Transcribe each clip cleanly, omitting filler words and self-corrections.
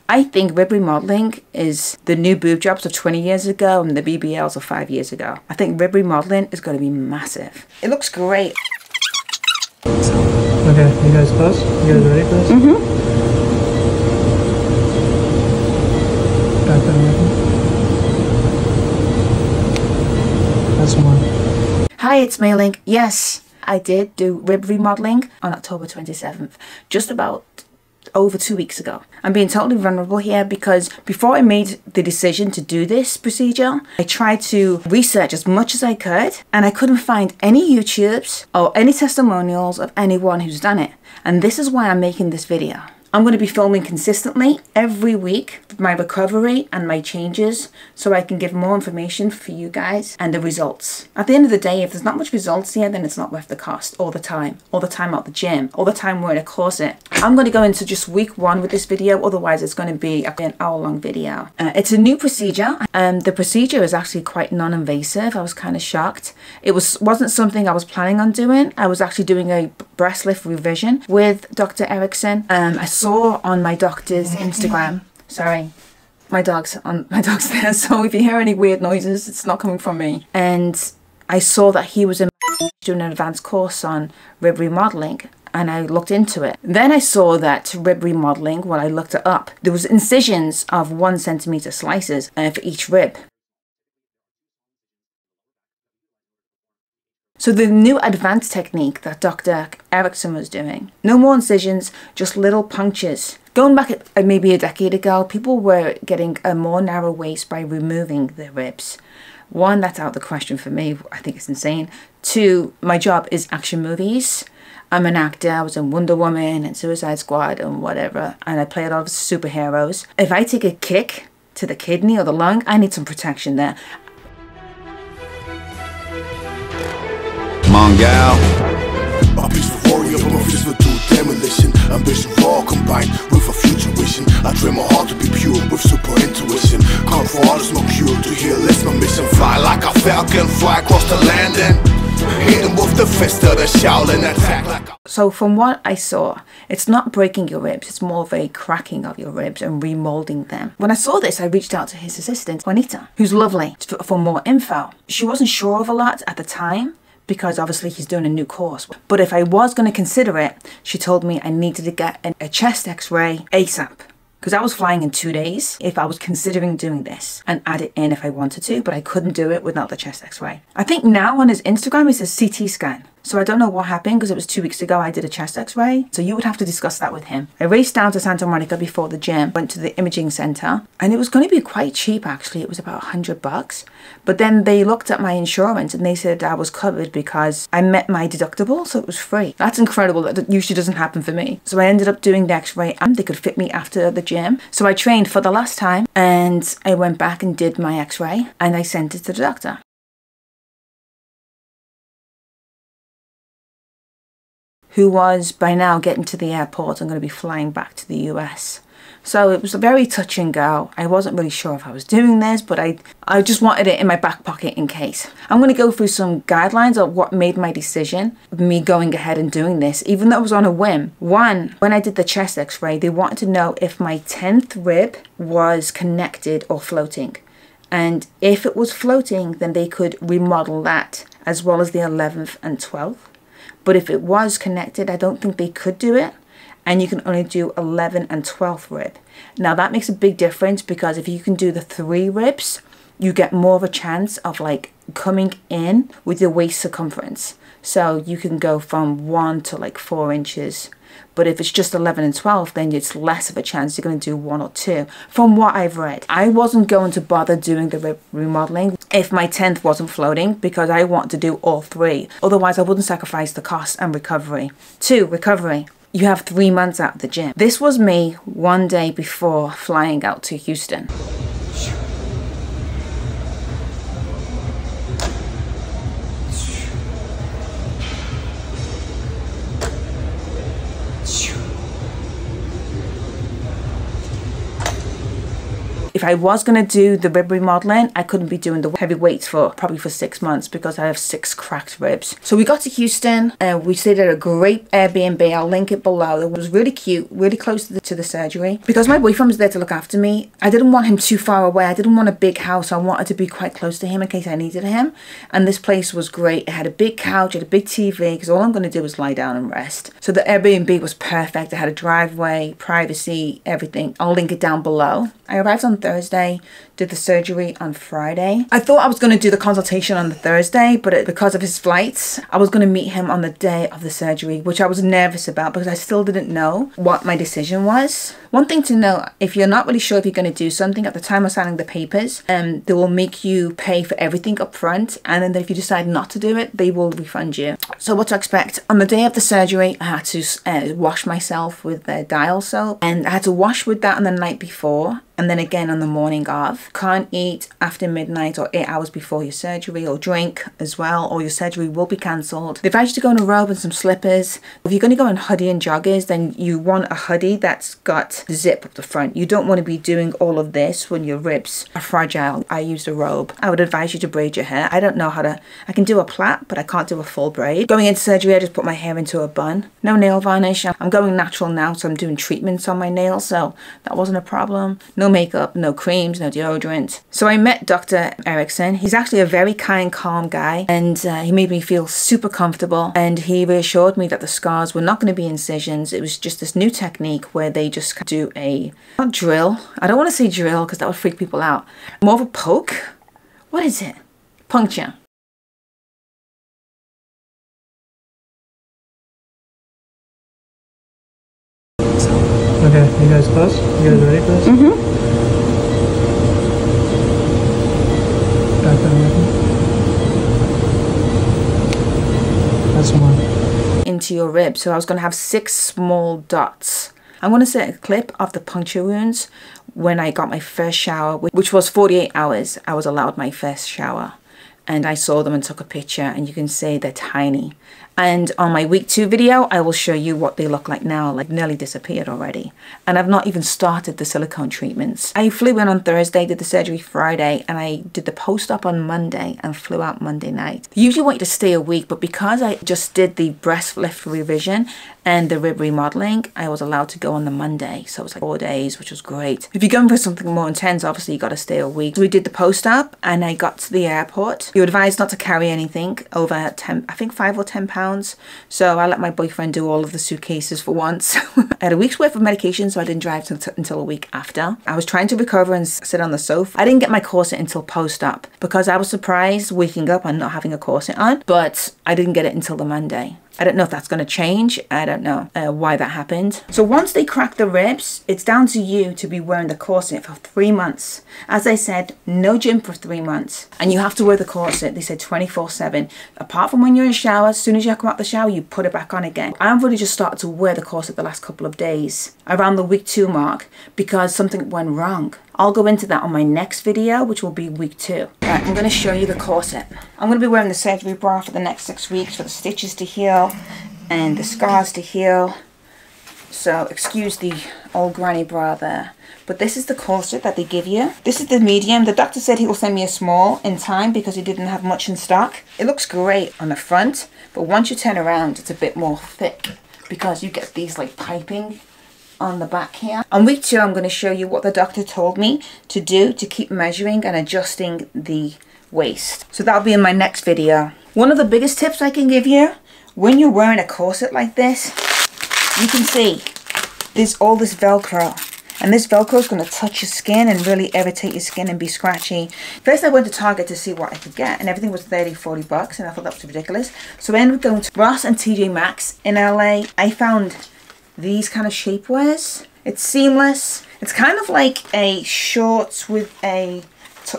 I think rib remodeling is the new boob jobs of 20 years ago and the BBLs of 5 years ago. I think rib remodeling is going to be massive. It looks great. Okay, you guys close? You guys ready for this? Mm-hmm. Back that. That's one. Hi, it's Mailing. Yes, I did do rib remodeling on October 27th, just about over 2 weeks ago. I'm being totally vulnerable here because before I made the decision to do this procedure, I tried to research as much as I could and I couldn't find any YouTubes or any testimonials of anyone who's done it. And this is why I'm making this video. I'm going to be filming consistently every week my recovery and my changes so I can give more information for you guys and the results. At the end of the day, if there's not much results here, then it's not worth the cost all the time at the gym, all the time wearing a corset. I'm going to go into just week 1 with this video, otherwise it's going to be an hour-long video. It's a new procedure. The procedure is actually quite non-invasive. I was kind of shocked. It wasn't something I was planning on doing. I was actually doing a breast lift revision with Dr. Erickson. I saw on my doctor's Instagram, sorry, my dog's there, so if you hear any weird noises, it's not coming from me. And I saw that he was doing an advanced course on rib remodeling, and I looked into it. Then I saw that rib remodeling, when I looked it up, there was incisions of 1 centimeter slices for each rib. So the new advanced technique that Dr. Erickson was doing, no more incisions, just little punctures. Going back maybe a decade ago, people were getting a more narrow waist by removing their ribs. 1, that's out of the question for me. I think it's insane. 2, my job is action movies. I'm an actor. I was in Wonder Woman and Suicide Squad and whatever, and I play a lot of superheroes. If I take a kick to the kidney or the lung, I need some protection there. Mongal. A peaceful warrior, but my fist will do demolition. Ambition raw combined with a future vision. I train my heart to be pure with super intuition. Come for all is no cure to heal, it's my mission. Fly like a falcon, fly across the land and hit him with the fist of the Shaolin attack like a... So from what I saw, it's not breaking your ribs, it's more of a cracking of your ribs and remolding them. When I saw this, I reached out to his assistant, Juanita, who's lovely, for more info. She wasn't sure of a lot at the time, because obviously he's doing a new course. But if I was going to consider it, she told me I needed to get a chest X-ray ASAP. Because I was flying in 2 days if I was considering doing this and add it in if I wanted to, but I couldn't do it without the chest X-ray. I think now on his Instagram it says CT scan. So I don't know what happened because it was 2 weeks ago I did a chest X-ray. So you would have to discuss that with him. I raced down to Santa Monica before the gym, went to the imaging center, and it was going to be quite cheap actually. It was about $100. But then they looked at my insurance and they said I was covered because I met my deductible, so it was free. That's incredible. That usually doesn't happen for me. So I ended up doing the X-ray and they could fit me after the gym. So I trained for the last time and I went back and did my X-ray and I sent it to the doctor. Who was by now getting to the airport and going to be flying back to the US. So it was a very touch and go. I wasn't really sure if I was doing this, but I just wanted it in my back pocket in case. I'm going to go through some guidelines of what made my decision of me going ahead and doing this, even though it was on a whim. 1, when I did the chest X-ray, they wanted to know if my 10th rib was connected or floating. And if it was floating, then they could remodel that as well as the 11th and 12th. But if it was connected, I don't think they could do it. And you can only do 11th and 12th rib. Now that makes a big difference because if you can do the 3 ribs, you get more of a chance of like coming in with your waist circumference. So you can go from 1 to like 4 inches. But if it's just 11 and 12, then it's less of a chance you're going to do 1 or 2. From what I've read, I wasn't going to bother doing the rib remodeling if my 10th wasn't floating because I want to do all 3. Otherwise, I wouldn't sacrifice the cost and recovery. 2, recovery. You have 3 months out of the gym. This was me 1 day before flying out to Houston. If I was going to do the rib remodeling, I couldn't be doing the heavy weights for probably for 6 months because I have 6 cracked ribs. So we got to Houston and we stayed at a great Airbnb. I'll link it below. It was really cute, really close to the surgery. Because my boyfriend was there to look after me, I didn't want him too far away. I didn't want a big house. I wanted to be quite close to him in case I needed him. And this place was great. It had a big couch, it had a big TV, because all I'm going to do was lie down and rest. So the Airbnb was perfect. It had a driveway, privacy, everything. I'll link it down below. I arrived on Thursday, did the surgery on Friday. I thought I was going to do the consultation on the Thursday, but because of his flights, I was going to meet him on the day of the surgery, which I was nervous about because I still didn't know what my decision was. One thing to know, if you're not really sure if you're going to do something at the time of signing the papers, they will make you pay for everything up front, and then if you decide not to do it, they will refund you. So what to expect? On the day of the surgery, I had to wash myself with dial soap, and I had to wash with that on the night before, and then again on the morning of. Can't eat after midnight or 8 hours before your surgery, or drink as well, or your surgery will be cancelled. They advise you to go in a robe and some slippers. If you're going to go in hoodie and joggers, then you want a hoodie that's got zip up the front. You don't want to be doing all of this when your ribs are fragile. I used a robe. I would advise you to braid your hair. I don't know how to, I can do a plait, but I can't do a full braid. Going into surgery, I just put my hair into a bun. No nail varnish. I'm going natural now, so I'm doing treatments on my nails, so that wasn't a problem. No makeup, no creams, no deodorant. So I met Dr. Erickson. He's actually a very kind, calm guy, and he made me feel super comfortable, and he reassured me that the scars were not going to be incisions. It was just this new technique where they just do a, not drill, I don't want to say drill because that would freak people out, more of a poke. What is it? Puncture. Okay, you guys close? You guys ready for this? Mm-hmm. Back down. That's one. Into your rib. So I was going to have 6 small dots. I'm going to set a clip of the puncture wounds when I got my first shower, which was 48 hours. I was allowed my first shower. And I saw them and took a picture, and you can see they're tiny. And on my week 2 video, I will show you what they look like now, like nearly disappeared already. And I've not even started the silicone treatments. I flew in on Thursday, did the surgery Friday, and I did the post-op on Monday and flew out Monday night. They usually want you to stay a week, but because I just did the breast lift revision and the rib remodeling, I was allowed to go on the Monday. So it was like 4 days, which was great. If you're going for something more intense, obviously you got to stay a week. So we did the post-op and I got to the airport. You're advised not to carry anything over 10, I think 5 or 10 pounds. So I let my boyfriend do all of the suitcases for once. I had a week's worth of medication, so I didn't drive until a week after. I was trying to recover and sit on the sofa. I didn't get my corset until post-op because I was surprised waking up and not having a corset on, but I didn't get it until the Monday. I don't know if that's going to change. I don't know why that happened. So once they crack the ribs, it's down to you to be wearing the corset for 3 months. As I said, no gym for 3 months. And you have to wear the corset, they said 24/7. Apart from when you're in the shower, as soon as you come out the shower, you put it back on again. I've really just started to wear the corset the last couple of days, around the week 2 mark, because something went wrong. I'll go into that on my next video, which will be week 2. Right, I'm going to show you the corset. I'm going to be wearing the surgery bra for the next 6 weeks for the stitches to heal and the scars to heal. So excuse the old granny bra there. But this is the corset that they give you. This is the medium. The doctor said he will send me a small in time because he didn't have much in stock. It looks great on the front, but once you turn around, it's a bit more thick because you get these like piping on the back here. On week 2, I'm going to show you what the doctor told me to do to keep measuring and adjusting the waist. So that'll be in my next video. One of the biggest tips I can give you, when you're wearing a corset like this, you can see there's all this Velcro. And this Velcro is going to touch your skin and really irritate your skin and be scratchy. First I went to Target to see what I could get, and everything was 30, 40 bucks, and I thought that was ridiculous. So I ended up going to Ross and TJ Maxx in LA. I found these kind of shapewears. It's seamless. It's kind of like a shorts with a,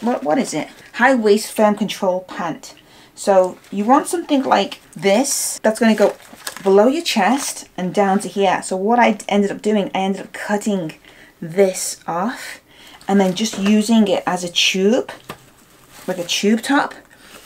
what is it? High waist firm control pant. So you want something like this that's going to go below your chest and down to here. So what I ended up doing, I ended up cutting this off and then just using it as a tube, like a tube top,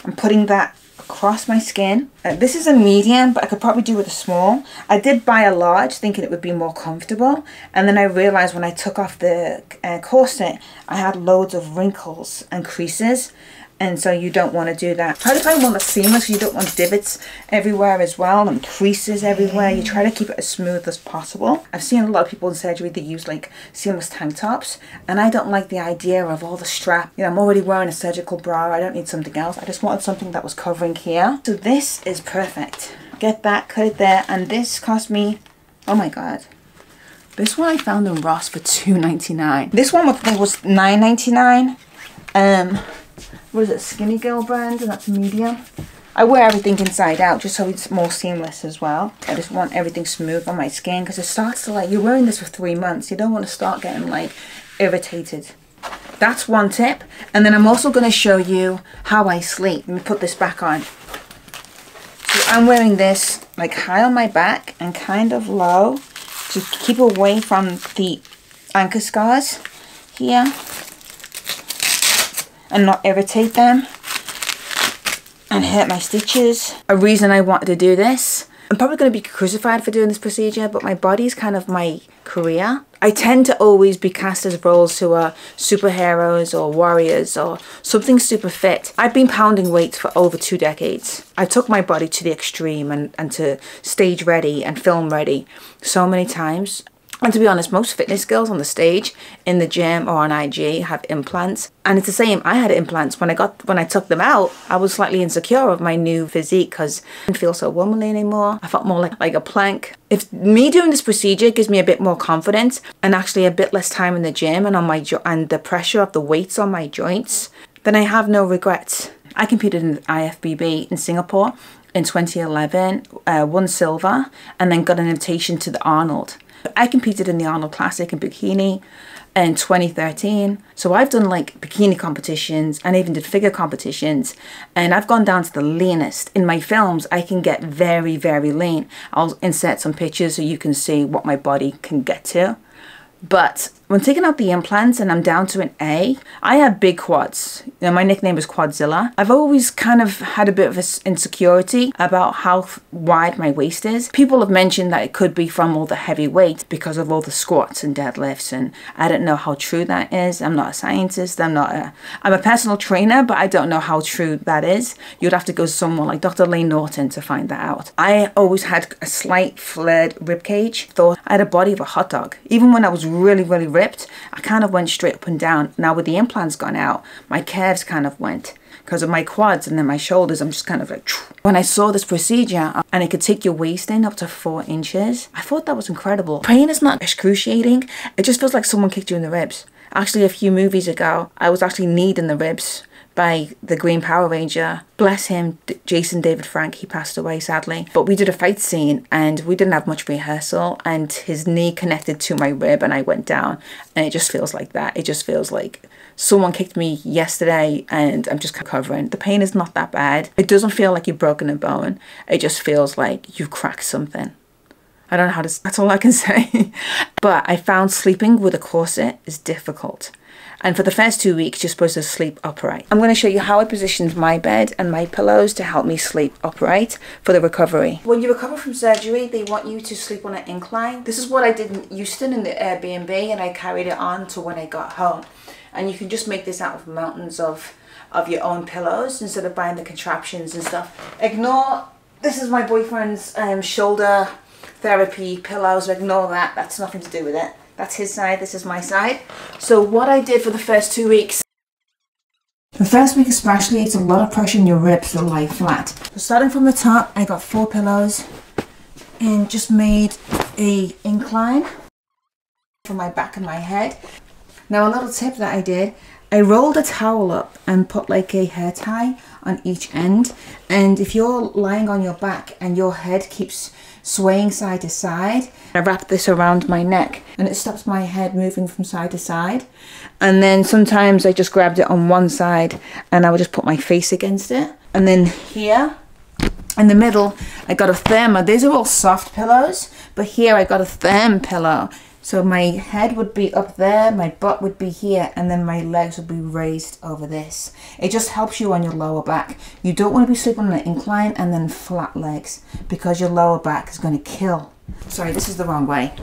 and putting that across my skin. This is a medium, but I could probably do with a small. I did buy a large thinking it would be more comfortable, and then I realized when I took off the corset I had loads of wrinkles and creases, and so you don't want to do that. Try to find one that's seamless. You don't want divots everywhere as well and creases everywhere. You try to keep it as smooth as possible. I've seen a lot of people in surgery, they use like seamless tank tops, and I don't like the idea of all the strap. You know, I'm already wearing a surgical bra. I don't need something else. I just wanted something that was covering here. So this is perfect. Get that, cut it there, and this cost me, oh my god, this one I found in Ross for $2.99. This one I think was $9.99. What is it, Skinny Girl brand, and that's medium. I wear everything inside out just so it's more seamless as well. I just want everything smooth on my skin because it starts to like, you're wearing this for 3 months, you don't want to start getting like irritated. That's one tip. And then I'm also going to show you how I sleep. Let me put this back on. So I'm wearing this like high on my back and kind of low to keep away from the anchor scars here and not irritate them and hurt my stitches. A reason I wanted to do this, I'm probably going to be crucified for doing this procedure, but my body's kind of my career. I tend to always be cast as roles who are superheroes or warriors or something super fit. I've been pounding weights for over 2 decades. I took my body to the extreme and to stage ready and film ready so many times. And to be honest, most fitness girls on the stage, in the gym or on IG have implants. And it's the same, I had implants. When I took them out, I was slightly insecure of my new physique because I didn't feel so womanly anymore. I felt more like a plank. If me doing this procedure gives me a bit more confidence and actually a bit less time in the gym and on my and the pressure of the weights on my joints, then I have no regrets. I competed in the IFBB in Singapore in 2011, won silver, and then got an invitation to the Arnold. I competed in the Arnold Classic in bikini in 2013. So I've done like bikini competitions and even did figure competitions, and I've gone down to the leanest. In my films, I can get very, very lean. I'll insert some pictures so you can see what my body can get to. But when taking out the implants and I'm down to an A, I have big quads. You know, my nickname is Quadzilla. I've always kind of had a bit of an insecurity about how wide my waist is. People have mentioned that it could be from all the heavy weight because of all the squats and deadlifts, and I don't know how true that is. I'm not a scientist. I'm a personal trainer, but I don't know how true that is. You'd have to go to someone like Dr. Lane Norton to find that out. I always had a slight flared rib cage. Thought I had a body of a hot dog. Even when I was really, really ripped, I kind of went straight up and down. Now with the implants gone out, my curves kind of went because of my quads, and then my shoulders, I'm just kind of like, when I saw this procedure and it could take your waist in up to 4 inches, I thought that was incredible. Pain is not excruciating, it just feels like someone kicked you in the ribs. Actually, a few movies ago, I was actually kneed in the ribs by the Green Power Ranger. Bless him, Jason David Frank, he passed away sadly. But we did a fight scene and we didn't have much rehearsal, and his knee connected to my rib and I went down, and it just feels like that. It just feels like someone kicked me yesterday and I'm just covering. The pain is not that bad. It doesn't feel like you've broken a bone. It just feels like you've cracked something. I don't know how to, that's all I can say. But I found sleeping with a corset is difficult. And for the first 2 weeks, you're supposed to sleep upright. I'm going to show you how I positioned my bed and my pillows to help me sleep upright for the recovery. When you recover from surgery, they want you to sleep on an incline. This is what I did in Houston in the Airbnb, and I carried it on to when I got home. And you can just make this out of mountains of your own pillows instead of buying the contraptions and stuff. Ignore, this is my boyfriend's shoulder therapy pillows. Ignore that, that's nothing to do with it. That's his side, this is my side. So what I did for the first 2 weeks, the first week especially, it's a lot of pressure in your ribs to lie flat. So starting from the top, I got 4 pillows and just made a incline for my back and my head. Now a little tip that I did, I rolled a towel up and put like a hair tie on each end, and if you're lying on your back and your head keeps swaying side to side, I wrap this around my neck and it stops my head moving from side to side. And then sometimes I just grabbed it on one side and I would just put my face against it. And then here in the middle I got a thermo. These are all soft pillows, but here I got a therm pillow So my head would be up there, my butt would be here, and then my legs would be raised over this. It just helps you on your lower back. You don't want to be sleeping on an incline and then flat legs, because your lower back is going to kill. Sorry, this is the wrong way.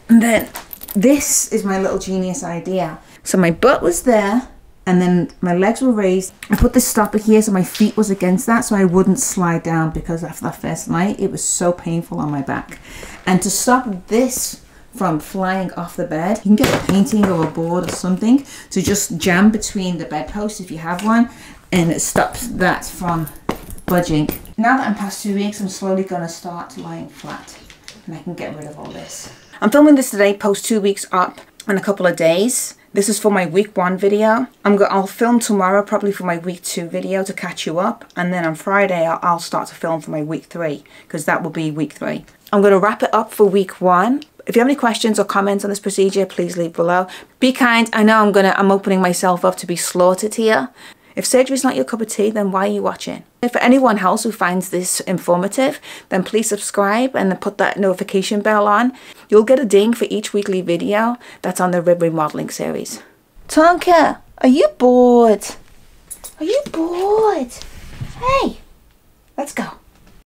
And then this is my little genius idea. So my butt was there, and then my legs were raised. I put this stopper here so my feet was against that so I wouldn't slide down, because after that first night it was so painful on my back. And to stop this from flying off the bed, you can get a painting or a board or something to just jam between the bedposts if you have one, and it stops that from budging. Now that I'm past 2 weeks, I'm slowly going to start lying flat and I can get rid of all this. I'm filming this today, post 2 weeks up in a couple of days. This is for my week 1 video. I'll film tomorrow probably for my week 2 video to catch you up, and then on Friday I'll start to film for my week 3, because that will be week 3. I'm going to wrap it up for week 1. If you have any questions or comments on this procedure, please leave below. Be kind. I know I'm opening myself up to be slaughtered here. If surgery is not your cup of tea, then why are you watching? If for anyone else who finds this informative, then please subscribe and then put that notification bell on. You'll get a ding for each weekly video that's on the Rib Remodeling series. Tonka, are you bored? Are you bored? Hey, let's go.